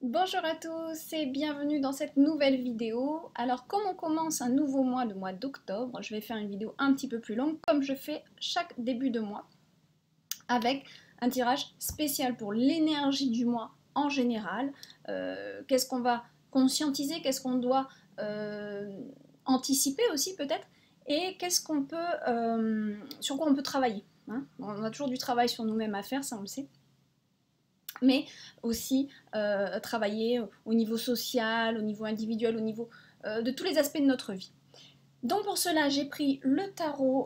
Bonjour à tous et bienvenue dans cette nouvelle vidéo. Alors comme on commence un nouveau mois, le mois d'octobre, je vais faire une vidéo un petit peu plus longue comme je fais chaque début de mois avec un tirage spécial pour l'énergie du mois en général. Qu'est-ce qu'on va conscientiser, qu'est-ce qu'on doit anticiper aussi peut-être et qu'est-ce qu'on peut, sur quoi on peut travailler. Hein. On a toujours du travail sur nous-mêmes à faire, ça on le sait. Mais aussi travailler au niveau social, au niveau individuel, au niveau de tous les aspects de notre vie. Donc pour cela, j'ai pris le tarot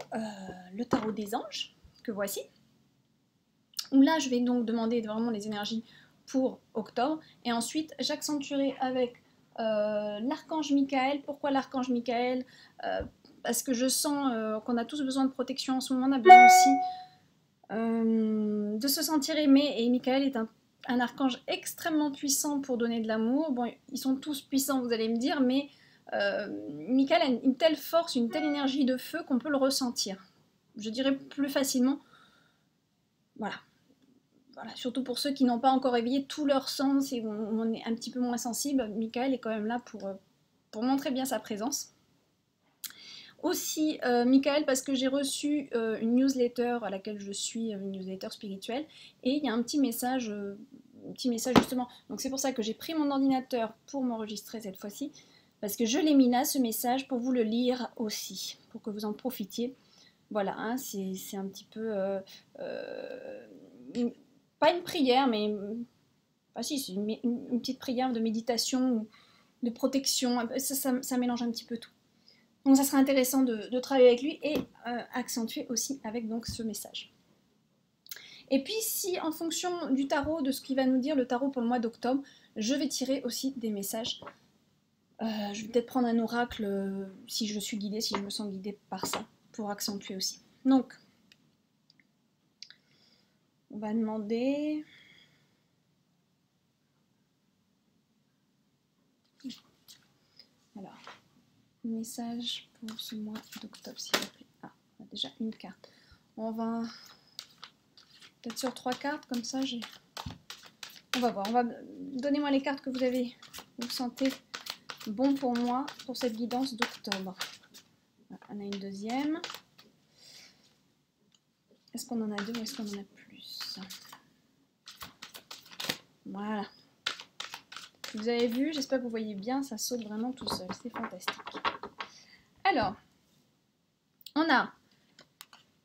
des anges, que voici, où là, je vais donc demander vraiment les énergies pour octobre, et ensuite, j'accentuerai avec l'archange Michael. Pourquoi l'archange Michael? Parce que je sens qu'on a tous besoin de protection en ce moment, on a besoin aussi de se sentir aimé, et Michael est un archange extrêmement puissant pour donner de l'amour. Bon, ils sont tous puissants, vous allez me dire, mais Michael a une telle force, une telle énergie de feu qu'on peut le ressentir. Je dirais plus facilement. Voilà. Voilà. Surtout pour ceux qui n'ont pas encore éveillé tous leurs sens et où on est un petit peu moins sensible. Michael est quand même là pour montrer bien sa présence. Aussi, Michael, parce que j'ai reçu une newsletter à laquelle je suis, une newsletter spirituelle, et il y a un petit message justement. Donc c'est pour ça que j'ai pris mon ordinateur pour m'enregistrer cette fois-ci, parce que je l'ai mis là, ce message, pour vous le lire aussi, pour que vous en profitiez. Voilà, hein, c'est un petit peu... pas une prière, mais... Ah si, c'est une petite prière de méditation, de protection, ça mélange un petit peu tout. Donc ça serait intéressant de travailler avec lui et accentuer aussi avec donc ce message. Et puis si en fonction du tarot, de ce qu'il va nous dire le tarot pour le mois d'octobre, je vais tirer aussi des messages. Je vais peut-être prendre un oracle si je suis guidée, si je me sens guidée par ça, pour accentuer aussi. Donc, on va demander... Alors, message pour ce mois d'octobre, s'il vous plaît. Ah, on a déjà une carte. On va peut-être sur 3 cartes, comme ça j'ai... On va voir. Donnez-moi les cartes que vous sentez bon pour moi pour cette guidance d'octobre. On a une deuxième. Est-ce qu'on en a deux ou est-ce qu'on en a plus? Voilà. Vous avez vu, j'espère que vous voyez bien, ça saute vraiment tout seul. C'est fantastique. Alors, on a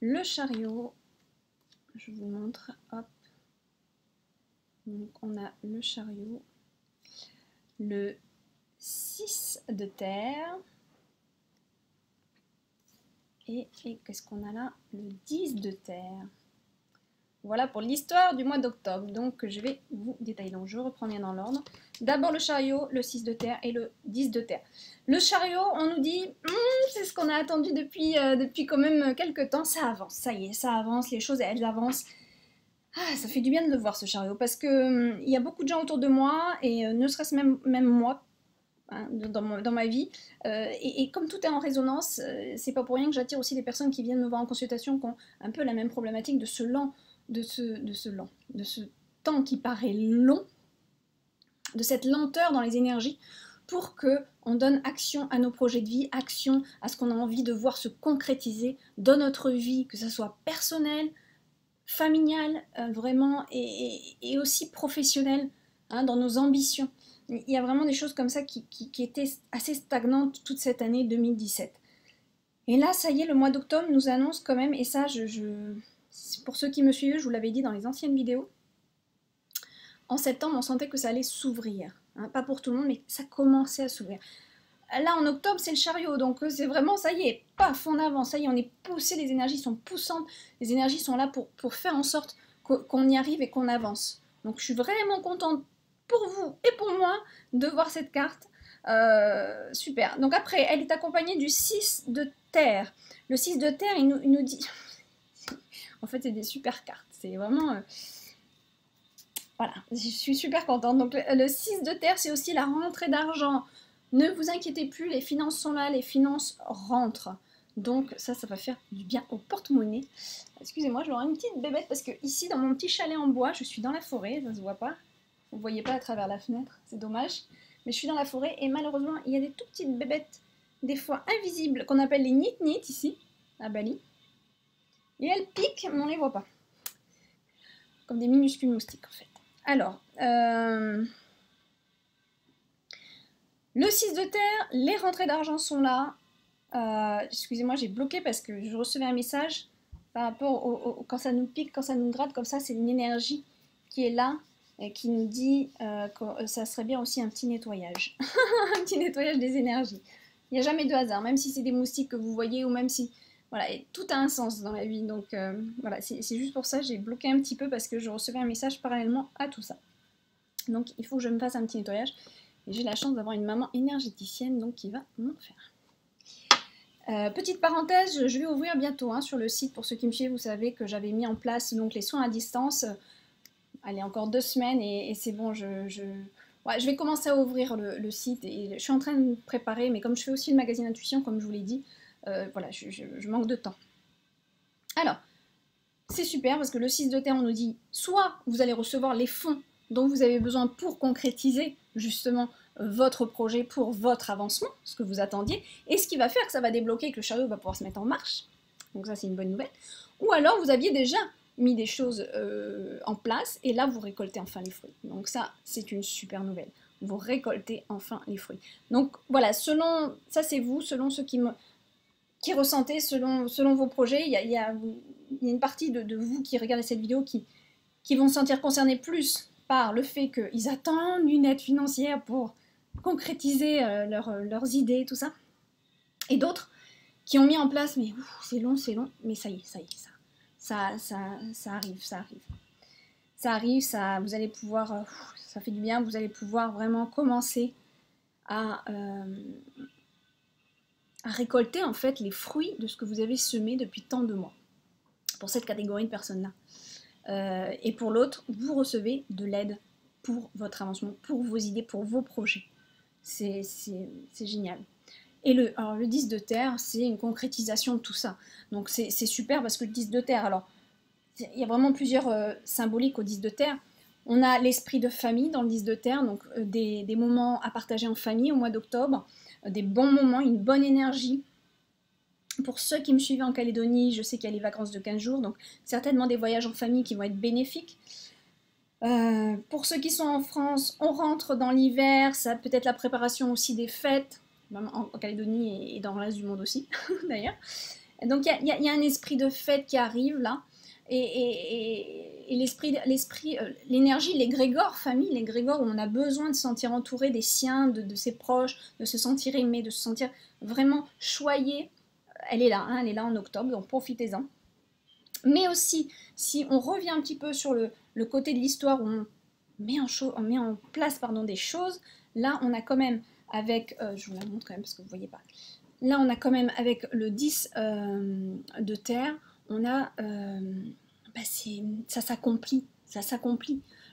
le chariot. Je vous montre. Hop. Donc, on a le chariot. Le 6 de terre. Et qu'est-ce qu'on a là? Le 10 de terre. Voilà pour l'histoire du mois d'octobre. Donc je vais vous détailler. Donc je reprends bien dans l'ordre. D'abord le chariot, le 6 de terre et le 10 de terre. Le chariot, on nous dit, c'est ce qu'on a attendu depuis quand même quelques temps. Ça avance, ça y est, ça avance, les choses elles avancent. Ah, ça fait du bien de le voir ce chariot parce que il y a beaucoup de gens autour de moi et ne serait-ce même moi. Hein, dans ma vie, et comme tout est en résonance, c'est pas pour rien que j'attire aussi des personnes qui viennent me voir en consultation qui ont un peu la même problématique de ce temps qui paraît long, de cette lenteur dans les énergies, pour que on donne action à nos projets de vie, action à ce qu'on a envie de voir se concrétiser dans notre vie, que ce soit personnel, familial, vraiment, et aussi professionnel, hein, dans nos ambitions. Il y a vraiment des choses comme ça qui étaient assez stagnantes toute cette année 2017. Et là, ça y est, le mois d'octobre nous annonce quand même, et ça, pour ceux qui me suivent, je vous l'avais dit dans les anciennes vidéos, en septembre, on sentait que ça allait s'ouvrir. Hein, pas pour tout le monde, mais ça commençait à s'ouvrir. Là, en octobre, c'est le chariot, donc c'est vraiment, ça y est, paf, on avance, ça y est, on est poussé, les énergies sont poussantes, les énergies sont là pour faire en sorte qu'on y arrive et qu'on avance. Donc je suis vraiment contente pour vous et pour moi de voir cette carte. Super. Donc après, elle est accompagnée du 6 de terre. Le 6 de terre, il nous dit... En fait, c'est des super cartes. C'est vraiment... Voilà, je suis super contente. Donc le 6 de terre, c'est aussi la rentrée d'argent. Ne vous inquiétez plus, les finances sont là, les finances rentrent. Donc ça va faire du bien au porte-monnaie. Excusez-moi, je vais avoir une petite bébête parce que ici, dans mon petit chalet en bois, je suis dans la forêt, ça ne se voit pas. Vous ne voyez pas à travers la fenêtre, c'est dommage. Mais je suis dans la forêt et malheureusement, il y a des tout petites bébêtes, des fois invisibles, qu'on appelle les nit-nit ici, à Bali. Et elles piquent, mais on ne les voit pas. Comme des minuscules moustiques en fait. Alors, le 6 de terre, les rentrées d'argent sont là. Excusez-moi, j'ai bloqué parce que je recevais un message par rapport quand ça nous pique, quand ça nous gratte, comme ça, c'est une énergie qui est là et qui nous dit que ça serait bien aussi un petit nettoyage. Un petit nettoyage des énergies. Il n'y a jamais de hasard, même si c'est des moustiques que vous voyez ou même si... Voilà, et tout a un sens dans la vie. Donc voilà, c'est juste pour ça j'ai bloqué un petit peu parce que je recevais un message parallèlement à tout ça. Donc il faut que je me fasse un petit nettoyage. Et j'ai la chance d'avoir une maman énergéticienne donc qui va m'en faire. Petite parenthèse, je vais ouvrir bientôt sur le site. Pour ceux qui me suivent, vous savez que j'avais mis en place donc, les soins à distance. Allez, encore 2 semaines et c'est bon, ouais, je vais commencer à ouvrir le site. Et je suis en train de me préparer, mais comme je fais aussi le magazine Intuition, comme je vous l'ai dit, voilà, je manque de temps. Alors, c'est super parce que le 6 de terre, on nous dit soit vous allez recevoir les fonds dont vous avez besoin pour concrétiser justement votre projet pour votre avancement, ce que vous attendiez, et ce qui va faire que ça va débloquer, que le chariot va pouvoir se mettre en marche. Donc ça, c'est une bonne nouvelle. Ou alors, vous aviez déjà mis des choses en place, et là, vous récoltez enfin les fruits. Donc ça, c'est une super nouvelle. Vous récoltez enfin les fruits. Donc voilà, selon, ça c'est vous, selon ceux qui ressentez, selon vos projets, il y a une partie de vous qui regardez cette vidéo qui vont se sentir concernés plus par le fait qu'ils attendent une aide financière pour concrétiser leurs idées, tout ça. Et d'autres qui ont mis en place, mais c'est long, mais ça y est, ça arrive. Ça arrive, vous allez pouvoir, ça fait du bien, vous allez pouvoir vraiment commencer à récolter en fait les fruits de ce que vous avez semé depuis tant de mois. Pour cette catégorie de personnes-là. Et pour l'autre, vous recevez de l'aide pour votre avancement, pour vos idées, pour vos projets. C'est génial. Et le 10 de terre, c'est une concrétisation de tout ça. Donc c'est super parce que le 10 de terre, alors, il y a vraiment plusieurs symboliques au 10 de terre. On a l'esprit de famille dans le 10 de terre, donc des moments à partager en famille au mois d'octobre, des bons moments, une bonne énergie. Pour ceux qui me suivent en Calédonie, je sais qu'il y a les vacances de 15 jours, donc certainement des voyages en famille qui vont être bénéfiques. Pour ceux qui sont en France, on rentre dans l'hiver, ça peut être la préparation aussi des fêtes, même en Calédonie et dans le reste du monde aussi, d'ailleurs. Donc il y a un esprit de fête qui arrive là, et l'énergie, l'égrégore famille, l'égrégore où on a besoin de se sentir entouré des siens, de ses proches, de se sentir aimé, de se sentir vraiment choyé. Elle est là, elle est là en octobre, donc profitez-en. Mais aussi, si on revient un petit peu sur le côté de l'histoire où on met en place des choses, là on a quand même avec, je vous la montre quand même parce que vous ne voyez pas, là on a quand même avec le 10 de terre, on a, ça s'accomplit.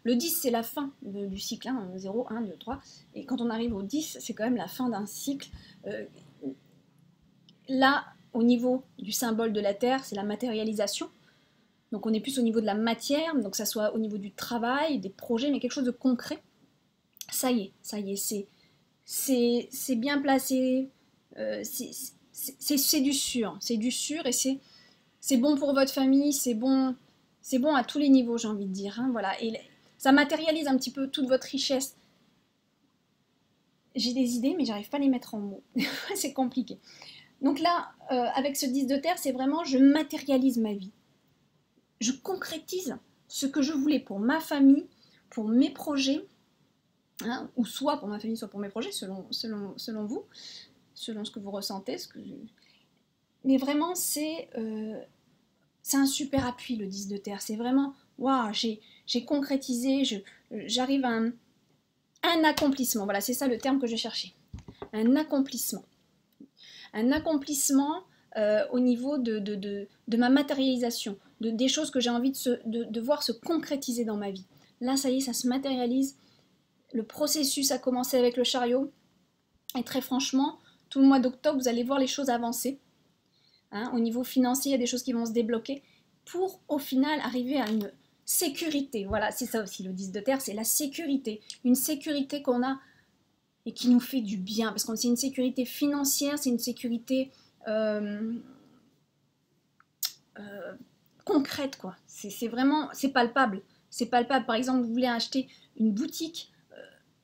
Le 10 c'est la fin du cycle, 0, 1, 2, 3, et quand on arrive au 10, c'est quand même la fin d'un cycle. Là, au niveau du symbole de la Terre, c'est la matérialisation. Donc on est plus au niveau de la matière, donc ça soit au niveau du travail, des projets, mais quelque chose de concret. Ça y est, c'est bien placé, c'est du sûr et c'est bon pour votre famille, c'est bon à tous les niveaux, j'ai envie de dire. Voilà, et ça matérialise un petit peu toute votre richesse. J'ai des idées, mais j'arrive pas à les mettre en mots. C'est compliqué. Donc là, avec ce 10 de terre, c'est vraiment je matérialise ma vie. Je concrétise ce que je voulais pour ma famille, pour mes projets, ou soit pour ma famille, soit pour mes projets, selon vous, selon ce que vous ressentez. Mais vraiment, c'est un super appui, le 10 de terre. C'est vraiment, waouh, j'ai concrétisé, j'arrive à un accomplissement. Voilà, c'est ça le terme que je cherchais. Un accomplissement. Un accomplissement au niveau de ma matérialisation, des choses que j'ai envie de voir se concrétiser dans ma vie. Là, ça y est, ça se matérialise. Le processus a commencé avec le chariot. Et très franchement, tout le mois d'octobre, vous allez voir les choses avancer. Au niveau financier, il y a des choses qui vont se débloquer pour, au final, arriver à une sécurité. Voilà, c'est ça aussi le 10 de terre, c'est la sécurité. Une sécurité qu'on a et qui nous fait du bien. Parce que c'est une sécurité financière, c'est une sécurité concrète, quoi. C'est vraiment, c'est palpable. C'est palpable. Par exemple, vous voulez acheter une boutique,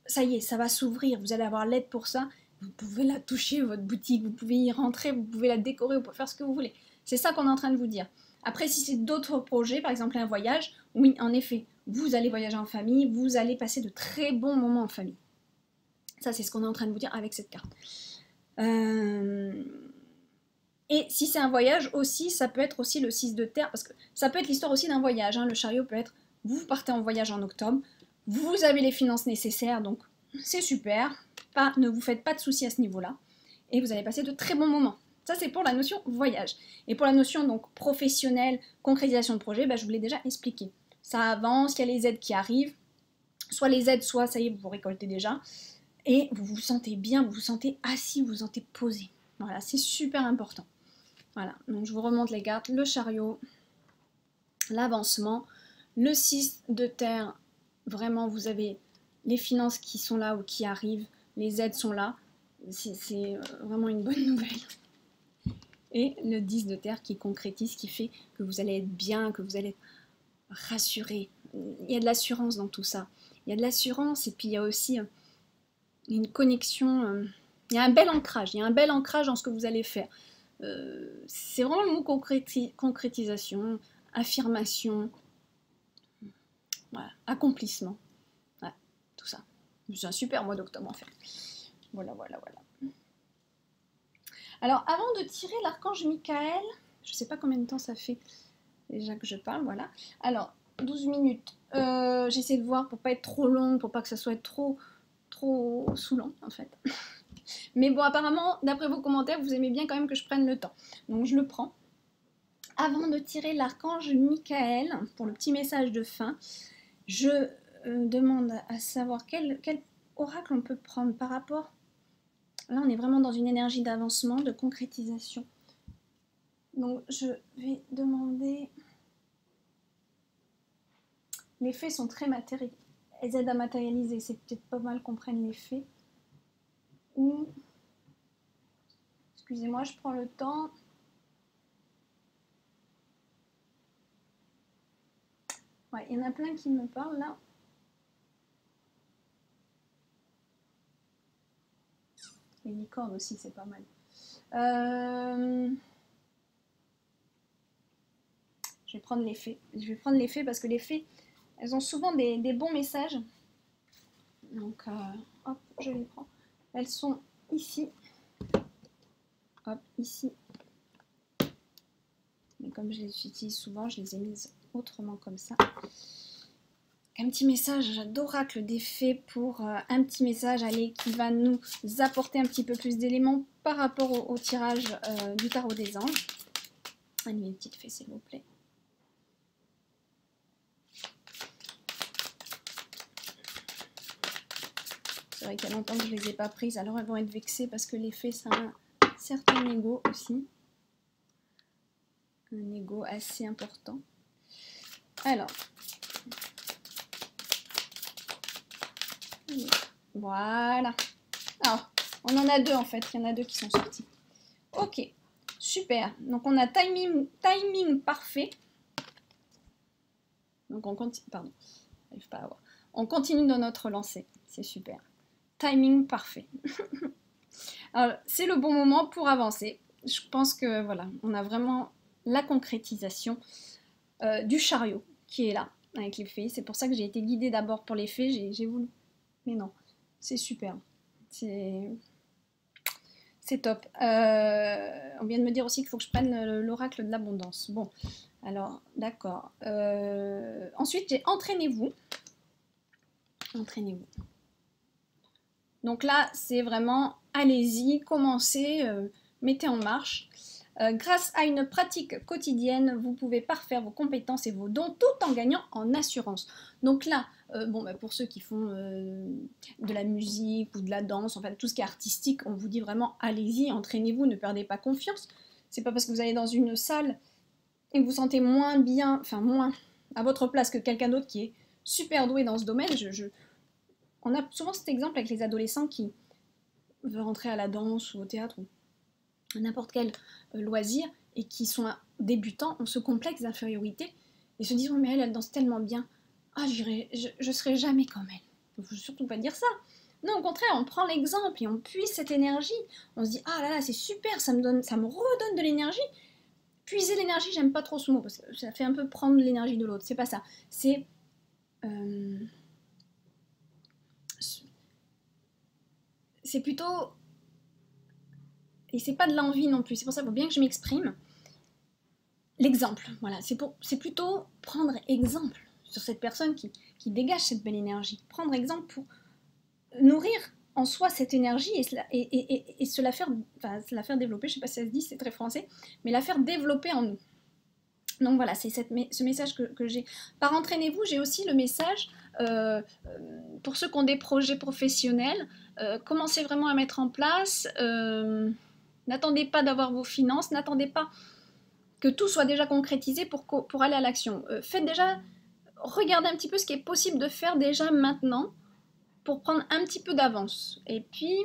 ça y est, ça va s'ouvrir. Vous allez avoir l'aide pour ça. Vous pouvez la toucher, votre boutique. Vous pouvez y rentrer, vous pouvez la décorer, vous pouvez faire ce que vous voulez. C'est ça qu'on est en train de vous dire. Après, si c'est d'autres projets, par exemple un voyage, oui, en effet, vous allez voyager en famille, vous allez passer de très bons moments en famille. Ça, c'est ce qu'on est en train de vous dire avec cette carte. Et si c'est un voyage aussi, ça peut être aussi le 6 de terre, parce que ça peut être l'histoire aussi d'un voyage. Hein. Le chariot peut être, vous partez en voyage en octobre, vous avez les finances nécessaires, donc c'est super, ne vous faites pas de soucis à ce niveau-là, et vous allez passer de très bons moments. Ça, c'est pour la notion voyage. Et pour la notion donc professionnelle, concrétisation de projet, je vous l'ai déjà expliqué. Ça avance, il y a les aides qui arrivent, soit les aides, soit ça y est, vous récoltez déjà, et vous vous sentez bien, vous vous sentez assis, vous vous sentez posé. Voilà, c'est super important. Voilà, donc je vous remonte les cartes, le chariot, l'avancement, le 6 de terre, vraiment vous avez les finances qui sont là ou qui arrivent, les aides sont là, c'est vraiment une bonne nouvelle. Et le 10 de terre qui concrétise, qui fait que vous allez être bien, que vous allez être rassuré. Il y a de l'assurance dans tout ça. Il y a de l'assurance et puis il y a aussi une connexion, il y a un bel ancrage, dans ce que vous allez faire. C'est vraiment le mot concrétisation, affirmation, voilà, accomplissement, ouais, tout ça. C'est un super mois d'octobre en fait. Voilà. Alors avant de tirer l'archange Michael, je ne sais pas combien de temps ça fait déjà que je parle, voilà. Alors 12 minutes, j'essaie de voir pour pas être trop long, pour pas que ça soit trop saoulant en fait. Mais bon, apparemment, d'après vos commentaires, vous aimez bien quand même que je prenne le temps. Donc je le prends. Avant de tirer l'archange Michael, pour le petit message de fin, je demande à savoir quel oracle on peut prendre par rapport... Là, on est vraiment dans une énergie d'avancement, de concrétisation. Donc je vais demander... Les fées sont très matérielles. Elles aident à matérialiser. C'est peut-être pas mal qu'on prenne les fées. Ou... Excusez-moi, je prends le temps. Ouais, il y en a plein qui me parlent là. Les licornes aussi, c'est pas mal. Je vais prendre les fées. Je vais prendre les fées parce que les fées, elles ont souvent des bons messages. Donc, hop, je les prends. Elles sont ici. Hop, ici. Mais comme je les utilise souvent, je les ai mises autrement comme ça. Un petit message d'oracle des fées pour un petit message, allez, qui va nous apporter un petit peu plus d'éléments par rapport au tirage du tarot des anges. Allez, une petite fée, s'il vous plaît. C'est vrai qu'il y a longtemps que je ne les ai pas prises, alors elles vont être vexées parce que les fées, ça a un certain ego aussi. Un ego assez important. Alors, voilà. Alors, on en a deux en fait, il y en a deux qui sont sortis. Ok, super. Donc on a timing parfait. Donc on continue, pardon, j'arrive pas à voir. On continue dans notre lancée, c'est super. Timing parfait. Alors c'est le bon moment pour avancer. Je pense que voilà, on a vraiment la concrétisation du chariot qui est là avec les fées. C'est pour ça que j'ai été guidée d'abord pour les fées. J'ai voulu, mais non, c'est super. C'est top. On vient de me dire aussi qu'il faut que je prenne l'oracle de l'abondance. Bon, alors, d'accord. Ensuite, j'ai entraînez-vous. Entraînez-vous. Donc là, c'est vraiment, allez-y, commencez, mettez en marche. Grâce à une pratique quotidienne, vous pouvez parfaire vos compétences et vos dons tout en gagnant en assurance. Donc là, pour ceux qui font de la musique ou de la danse, enfin tout ce qui est artistique, on vous dit vraiment allez-y, entraînez-vous, ne perdez pas confiance. C'est pas parce que vous allez dans une salle et que vous sentez moins bien, enfin moins à votre place que quelqu'un d'autre qui est super doué dans ce domaine. On a souvent cet exemple avec les adolescents qui veulent rentrer à la danse ou au théâtre ou n'importe quel loisir et qui sont débutants, ont ce complexe d'infériorité et se disent oh, mais elle danse tellement bien, ah je serai jamais comme elle. Il ne faut surtout pas dire ça. Non, au contraire, on prend l'exemple et on puise cette énergie. On se dit ah là là, c'est super, ça me redonne de l'énergie. Puiser l'énergie, j'aime pas trop ce mot parce que ça fait un peu prendre l'énergie de l'autre. C'est pas ça. C'est plutôt, et c'est pas de l'envie non plus. C'est pour ça qu'il faut bien que je m'exprime. L'exemple, voilà, c'est plutôt prendre exemple sur cette personne qui dégage cette belle énergie. Prendre exemple pour nourrir en soi cette énergie et se la faire développer, je ne sais pas si ça se dit, c'est très français, mais la faire développer en nous. Donc voilà, c'est ce message que j'ai. Par entraînez-vous, j'ai aussi le message pour ceux qui ont des projets professionnels, commencez vraiment à mettre en place, n'attendez pas d'avoir vos finances, n'attendez pas que tout soit déjà concrétisé pour aller à l'action. Faites déjà, regardez un petit peu ce qui est possible de faire déjà maintenant pour prendre un petit peu d'avance. Et puis,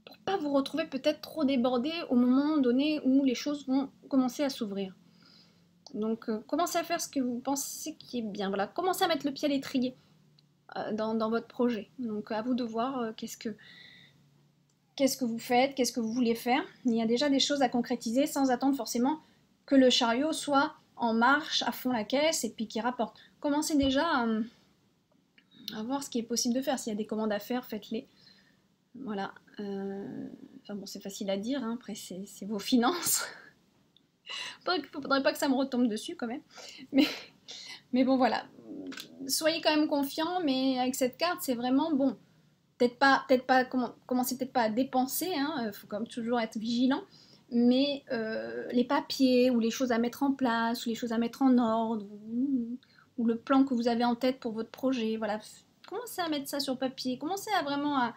pour pas vous retrouver peut-être trop débordé au moment donné où les choses vont commencer à s'ouvrir. Donc, commencez à faire ce que vous pensez qui est bien. Voilà, commencez à mettre le pied à l'étrier dans votre projet. Donc, à vous de voir qu'est-ce que vous faites, qu'est-ce que vous voulez faire. Il y a déjà des choses à concrétiser sans attendre forcément que le chariot soit en marche, à fond la caisse et puis qu'il rapporte. Commencez déjà à voir ce qui est possible de faire. S'il y a des commandes à faire, faites-les. Voilà. Enfin bon, c'est facile à dire, hein. Après c'est vos finances. Faudrait pas que ça me retombe dessus quand même. Mais bon, voilà. Soyez quand même confiants, mais avec cette carte, c'est vraiment bon. Commencez peut-être pas à dépenser, hein, faut quand même toujours être vigilant, mais les papiers ou les choses à mettre en place ou les choses à mettre en ordre ou le plan que vous avez en tête pour votre projet, voilà, commencez à mettre ça sur papier, commencez à vraiment à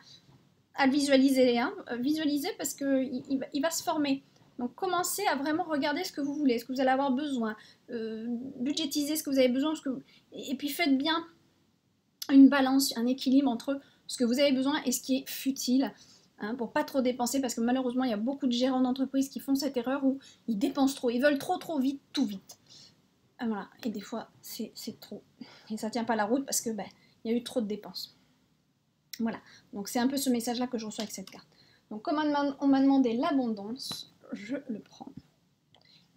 le visualiser, hein, visualiser parce que il va se former. Donc commencez à vraiment regarder ce que vous voulez, ce que vous allez avoir besoin, budgétiser ce que vous avez besoin, et puis faites bien une balance, un équilibre entre ce que vous avez besoin et ce qui est futile, hein, pour pas trop dépenser, parce que malheureusement il y a beaucoup de gérants d'entreprise qui font cette erreur où ils dépensent trop, ils veulent trop vite, tout vite. Voilà, et des fois c'est trop, et ça tient pas la route parce que il y a eu trop de dépenses. Voilà, donc c'est un peu ce message-là que je reçois avec cette carte. Donc comme on m'a demandé l'abondance, je le prends.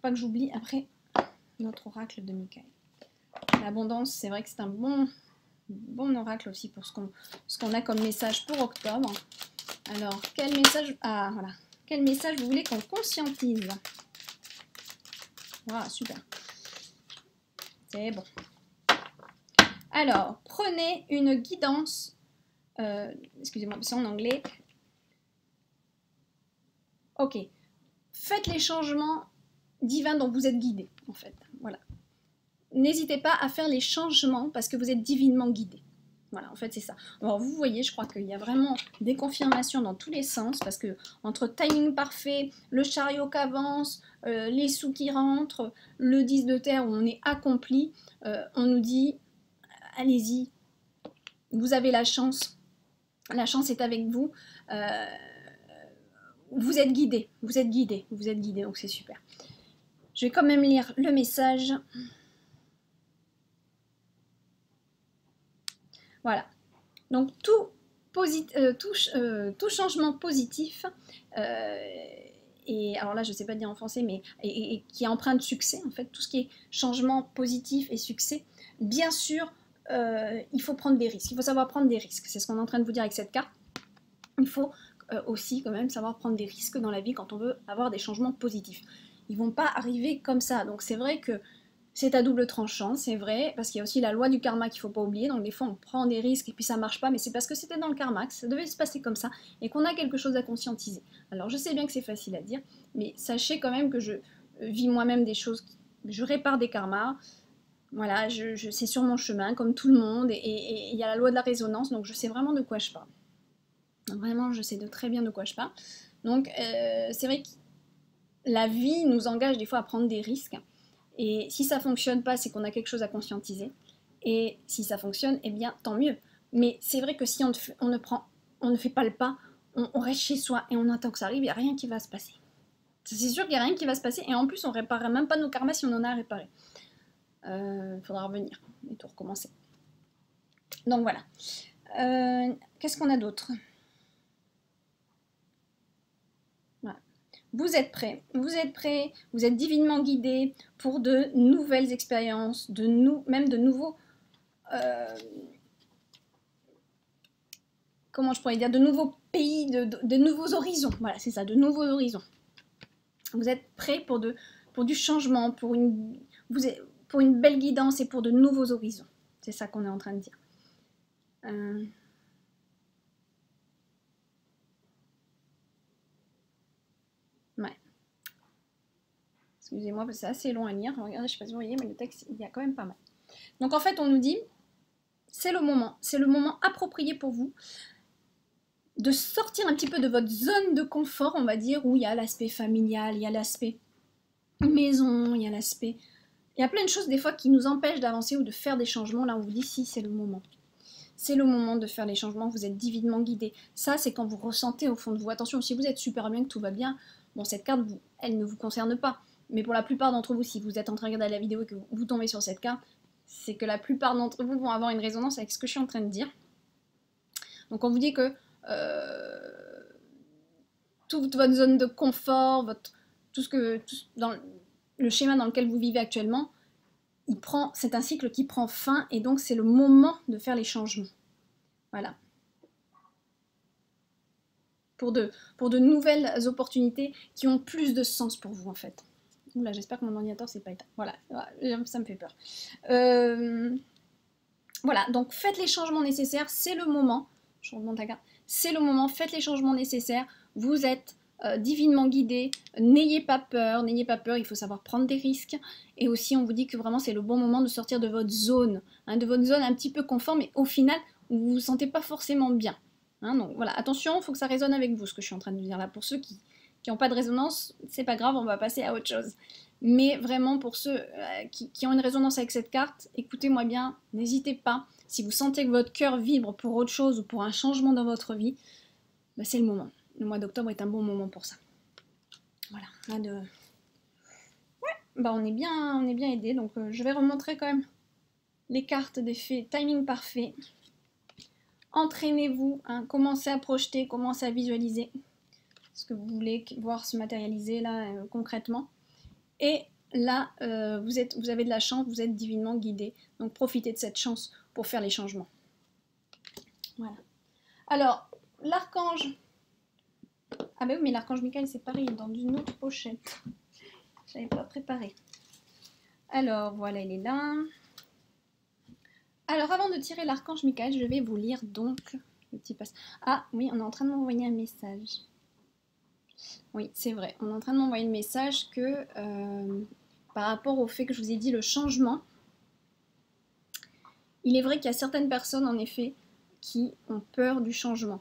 Pas que j'oublie après notre oracle de Michael. L'abondance, c'est vrai que c'est un bon oracle aussi pour ce qu'on a comme message pour octobre. Alors, quel message... Ah, voilà. Quel message vous voulez qu'on conscientise? Voilà, super. C'est bon. Alors, prenez une guidance... excusez-moi, c'est en anglais. Ok. Faites les changements divins dont vous êtes guidé, en fait. Voilà. N'hésitez pas à faire les changements parce que vous êtes divinement guidé. Voilà, en fait, c'est ça. Alors, vous voyez, je crois qu'il y a vraiment des confirmations dans tous les sens parce que entre timing parfait, le chariot qui avance, les sous qui rentrent, le 10 de terre où on est accompli, on nous dit, allez-y, vous avez la chance est avec vous, vous êtes guidé, donc c'est super. Je vais quand même lire le message. Voilà. Donc tout changement positif, et alors là je ne sais pas dire en français, mais et qui est empreint de succès, en fait, tout ce qui est changement positif et succès, bien sûr, il faut prendre des risques, il faut savoir prendre des risques, c'est ce qu'on est en train de vous dire avec cette carte. Il faut aussi quand même savoir prendre des risques dans la vie quand on veut avoir des changements positifs. Ils ne vont pas arriver comme ça, donc c'est vrai que c'est à double tranchant, c'est vrai, parce qu'il y a aussi la loi du karma qu'il ne faut pas oublier, donc des fois on prend des risques et puis ça ne marche pas, mais c'est parce que c'était dans le karma, que ça devait se passer comme ça, et qu'on a quelque chose à conscientiser. Alors je sais bien que c'est facile à dire, mais sachez quand même que je vis moi-même des choses, je répare des karmas, voilà, c'est sur mon chemin, comme tout le monde, et il y a la loi de la résonance, donc je sais vraiment de quoi je parle. Vraiment, je sais très bien de quoi je parle. Donc c'est vrai que la vie nous engage des fois à prendre des risques, Et si ça ne fonctionne pas, c'est qu'on a quelque chose à conscientiser. Et si ça fonctionne, eh bien, tant mieux. Mais c'est vrai que si on ne fait pas le pas, on reste chez soi et on attend que ça arrive, il n'y a rien qui va se passer. C'est sûr qu'il n'y a rien qui va se passer. Et en plus, on ne réparera même pas nos karmas si on en a à réparer. Il faudra revenir et tout recommencer. Donc voilà. Qu'est-ce qu'on a d'autre? Voilà. Vous êtes prêts, vous êtes divinement guidés pour de nouvelles expériences, même de nouveaux... comment je pourrais dire, de nouveaux pays, de nouveaux horizons. Voilà, c'est ça, de nouveaux horizons. Vous êtes prêts pour du changement, pour une belle guidance et pour de nouveaux horizons. C'est ça qu'on est en train de dire. Ouais. Excusez-moi, parce que c'est assez long à lire. Regardez, je ne sais pas si vous voyez, mais le texte, il y a quand même pas mal. Donc en fait, on nous dit, c'est le moment approprié pour vous de sortir un petit peu de votre zone de confort, on va dire, où il y a l'aspect familial, il y a l'aspect maison, il y a l'aspect... Il y a plein de choses des fois qui nous empêchent d'avancer ou de faire des changements. Là, on vous dit, si, c'est le moment. C'est le moment de faire les changements, vous êtes divinement guidé. Ça, c'est quand vous ressentez au fond de vous. Attention, si vous êtes super bien, que tout va bien, bon, cette carte, elle ne vous concerne pas. Mais pour la plupart d'entre vous, si vous êtes en train de regarder la vidéo et que vous tombez sur cette carte, c'est que la plupart d'entre vous vont avoir une résonance avec ce que je suis en train de dire. Donc on vous dit que toute votre zone de confort, dans le schéma dans lequel vous vivez actuellement, c'est un cycle qui prend fin et donc c'est le moment de faire les changements. Voilà. Pour de nouvelles opportunités qui ont plus de sens pour vous en fait. Oula, j'espère que mon ordinateur s'est pas éteint. Voilà, ça me fait peur. Voilà, donc faites les changements nécessaires, c'est le moment. Je remonte la carte. C'est le moment, faites les changements nécessaires. Vous êtes divinement guidé. N'ayez pas peur, il faut savoir prendre des risques. Et aussi, on vous dit que vraiment, c'est le bon moment de sortir de votre zone. Un petit peu confort, mais au final, vous ne vous sentez pas forcément bien. Donc voilà, attention, il faut que ça résonne avec vous, ce que je suis en train de vous dire là. Pour ceux qui n'ont pas de résonance, c'est pas grave, on va passer à autre chose. Mais vraiment, pour ceux qui ont une résonance avec cette carte, écoutez-moi bien, n'hésitez pas. Si vous sentez que votre cœur vibre pour autre chose ou pour un changement dans votre vie, bah c'est le moment. Le mois d'octobre est un bon moment pour ça. Voilà, ouais, bah on est bien aidé. Donc je vais remontrer quand même les cartes des fées, timing parfait. Entraînez-vous, hein, commencez à projeter, commencez à visualiser ce que vous voulez voir se matérialiser là concrètement. Et là, vous avez de la chance, vous êtes divinement guidé. Donc profitez de cette chance pour faire les changements. Voilà. Alors, l'archange... Ah ben oui, mais l'archange Michael, c'est pareil, dans une autre pochette. Je n'avais pas préparé. Alors, voilà, il est là. Alors, avant de tirer l'archange Michael, je vais vous lire donc le petit passage. Ah oui, on est en train de m'envoyer un message. Oui, c'est vrai. On est en train de m'envoyer le message que par rapport au fait que je vous ai dit le changement, il est vrai qu'il y a certaines personnes, en effet, qui ont peur du changement.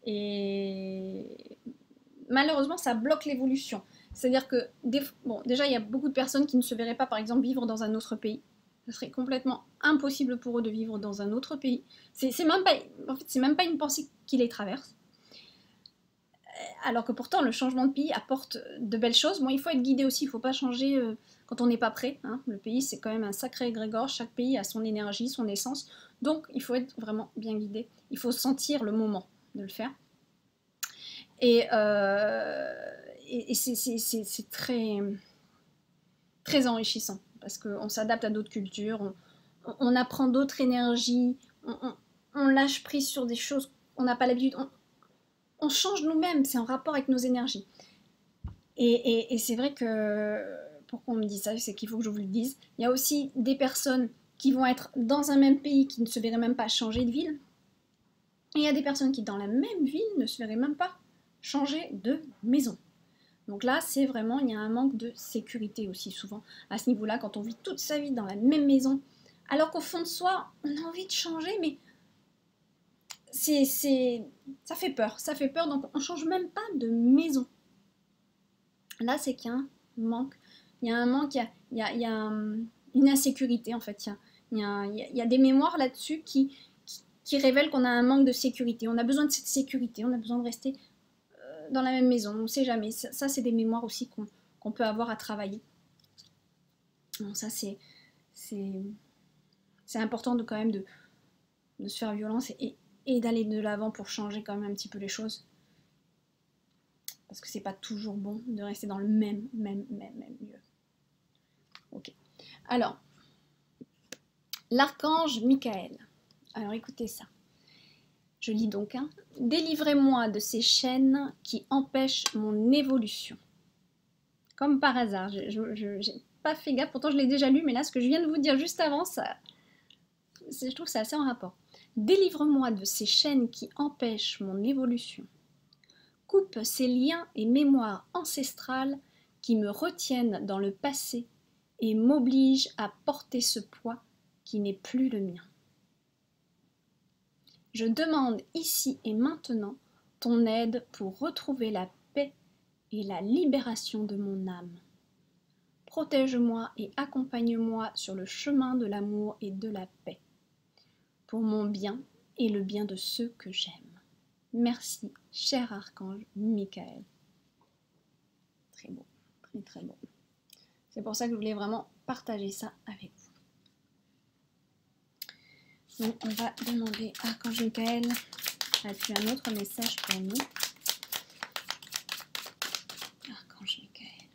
Et malheureusement, ça bloque l'évolution. C'est-à-dire que, déjà, il y a beaucoup de personnes qui ne se verraient pas, par exemple, vivre dans un autre pays. Ce serait complètement impossible pour eux de vivre dans un autre pays. C'est même pas une pensée qui les traverse. Alors que pourtant, le changement de pays apporte de belles choses. Bon, il faut être guidé aussi, il ne faut pas changer quand on n'est pas prêt. Hein. Le pays, c'est quand même un sacré égrégore. Chaque pays a son énergie, son essence. Donc, il faut être vraiment bien guidé. Il faut sentir le moment de le faire. Et c'est très, très enrichissant parce qu'on s'adapte à d'autres cultures, on apprend d'autres énergies, on lâche prise sur des choses qu'on n'a pas l'habitude. On change nous-mêmes, c'est en rapport avec nos énergies. Et c'est vrai que, pourquoi on me dit ça, c'est qu'il faut que je vous le dise, il y a aussi des personnes qui vont être dans un même pays qui ne se verraient même pas changer de ville. Et il y a des personnes qui, dans la même ville, ne se verraient même pas changer de maison. Donc là, c'est vraiment, il y a un manque de sécurité aussi souvent à ce niveau-là, quand on vit toute sa vie dans la même maison, alors qu'au fond de soi, on a envie de changer, mais ça fait peur, donc on ne change même pas de maison. Là, c'est qu'il y a un manque, il y a il y a une insécurité en fait. Il y a des mémoires là-dessus qui révèlent qu'on a un manque de sécurité. On a besoin de cette sécurité, on a besoin de rester dans la même maison, on ne sait jamais. Ça c'est des mémoires aussi qu'on peut avoir à travailler. Donc ça c'est important quand même de se faire violence et d'aller de l'avant pour changer quand même un petit peu les choses. Parce que c'est pas toujours bon de rester dans le même lieu. Ok. Alors, l'archange Michael. Alors écoutez ça. Je lis donc, hein. Délivrez-moi de ces chaînes qui empêchent mon évolution. Comme par hasard, j'ai pas fait gaffe, pourtant je l'ai déjà lu, mais là ce que je viens de vous dire juste avant, je trouve que c'est assez en rapport. Délivre-moi de ces chaînes qui empêchent mon évolution. Coupe ces liens et mémoires ancestrales qui me retiennent dans le passé et m'obligent à porter ce poids qui n'est plus le mien. Je demande ici et maintenant ton aide pour retrouver la paix et la libération de mon âme. Protège-moi et accompagne-moi sur le chemin de l'amour et de la paix, pour mon bien et le bien de ceux que j'aime. Merci, cher archange Michael. Très beau, très très beau. C'est pour ça que je voulais vraiment partager ça avec vous. Donc on va demander à archange Michael, as-tu un autre message pour nous? Archange Michael.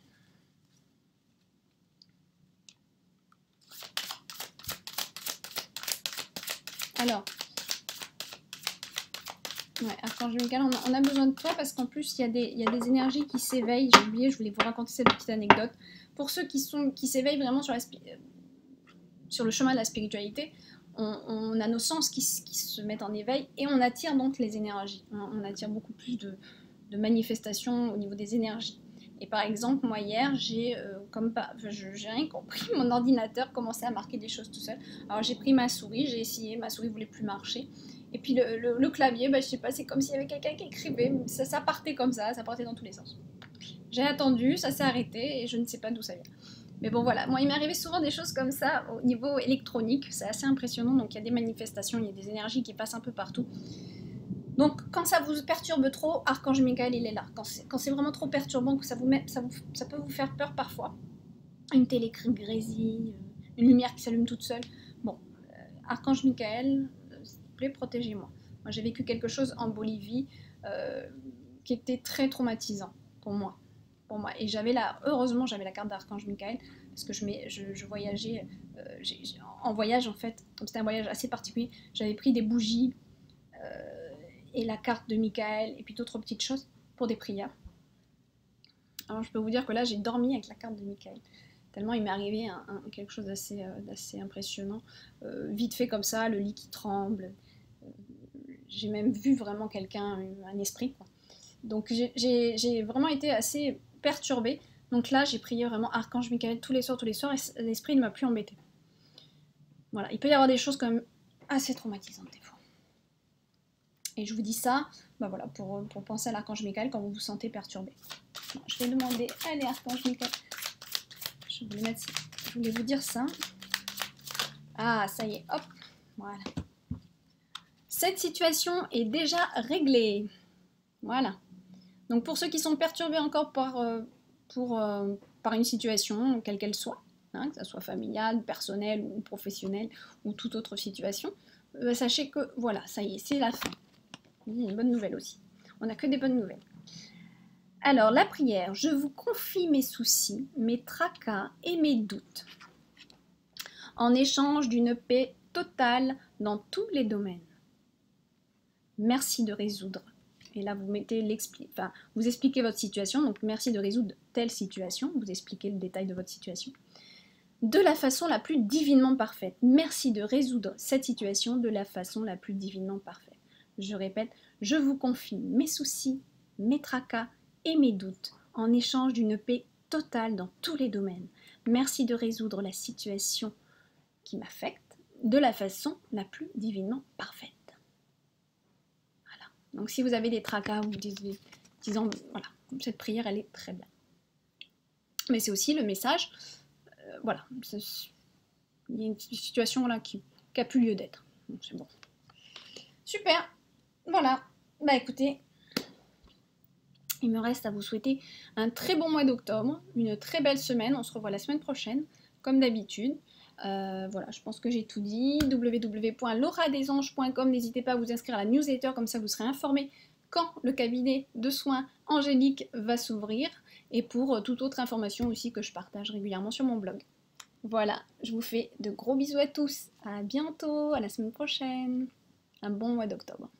Alors, ouais, archange Michael, on a besoin de toi parce qu'en plus il y a des énergies qui s'éveillent. J'ai oublié, je voulais vous raconter cette petite anecdote. Pour ceux qui s'éveillent vraiment sur le chemin de la spiritualité, on a nos sens qui se mettent en éveil et on attire donc les énergies. On attire beaucoup plus de manifestations au niveau des énergies. Et par exemple, moi hier, j'ai rien compris, mon ordinateur commençait à marquer des choses tout seul. Alors j'ai pris ma souris, j'ai essayé, ma souris voulait plus marcher. Et puis le clavier, je sais pas, c'est comme s'il y avait quelqu'un qui écrivait, ça partait comme ça partait dans tous les sens. J'ai attendu, ça s'est arrêté et je ne sais pas d'où ça vient. Mais bon voilà, moi il m'est arrivé souvent des choses comme ça au niveau électronique, c'est assez impressionnant, donc il y a des manifestations, il y a des énergies qui passent un peu partout. Donc quand ça vous perturbe trop, archange Michael il est là. Quand c'est vraiment trop perturbant, que ça peut vous faire peur parfois, une télé qui grésille, une lumière qui s'allume toute seule, bon, archange Michael, s'il vous plaît, protégez-moi. Moi j'ai vécu quelque chose en Bolivie qui était très traumatisant pour moi. Et heureusement j'avais la carte d'archange Michael, parce que je voyageais en voyage en fait, comme c'était un voyage assez particulier, j'avais pris des bougies et la carte de Michael et puis d'autres petites choses pour des prières. Alors je peux vous dire que là j'ai dormi avec la carte de Michael, tellement il m'est arrivé quelque chose d'assez impressionnant, vite fait comme ça, le lit qui tremble, j'ai même vu vraiment quelqu'un, un esprit quoi. Donc j'ai vraiment été assez perturbée. Donc là, j'ai prié vraiment archange Michael tous les soirs, et l'esprit ne m'a plus embêté. Voilà, il peut y avoir des choses quand même assez traumatisantes des fois. Et je vous dis ça, voilà, pour penser à l'archange Michael quand vous vous sentez perturbé. Bon, je vais demander, allez archange Michael, je voulais vous dire ça. Ah, ça y est, hop, voilà. Cette situation est déjà réglée. Voilà. Donc pour ceux qui sont perturbés encore par une situation, quelle qu'elle soit, hein, que ce soit familiale, personnelle ou professionnelle, ou toute autre situation, sachez que voilà, ça y est, c'est la fin. Une bonne nouvelle aussi. On n'a que des bonnes nouvelles. Alors, la prière. Je vous confie mes soucis, mes tracas et mes doutes, en échange d'une paix totale dans tous les domaines. Merci de résoudre. Et là, vous vous expliquez votre situation, donc merci de résoudre telle situation, vous expliquez le détail de votre situation, de la façon la plus divinement parfaite. Merci de résoudre cette situation de la façon la plus divinement parfaite. Je répète, je vous confie mes soucis, mes tracas et mes doutes, en échange d'une paix totale dans tous les domaines. Merci de résoudre la situation qui m'affecte de la façon la plus divinement parfaite. Donc si vous avez des tracas ou disant, voilà, cette prière, elle est très bien. Mais c'est aussi le message voilà, il y a une situation là qui n'a plus lieu d'être. C'est bon. Super, voilà. Bah écoutez, il me reste à vous souhaiter un très bon mois d'octobre, une très belle semaine. On se revoit la semaine prochaine, comme d'habitude. Voilà, je pense que j'ai tout dit. www.lauradesanges.com. N'hésitez pas à vous inscrire à la newsletter, comme ça vous serez informé quand le cabinet de soins Angélique va s'ouvrir et pour toute autre information aussi que je partage régulièrement sur mon blog. Voilà, je vous fais de gros bisous à tous. À bientôt, à la semaine prochaine. Un bon mois d'octobre.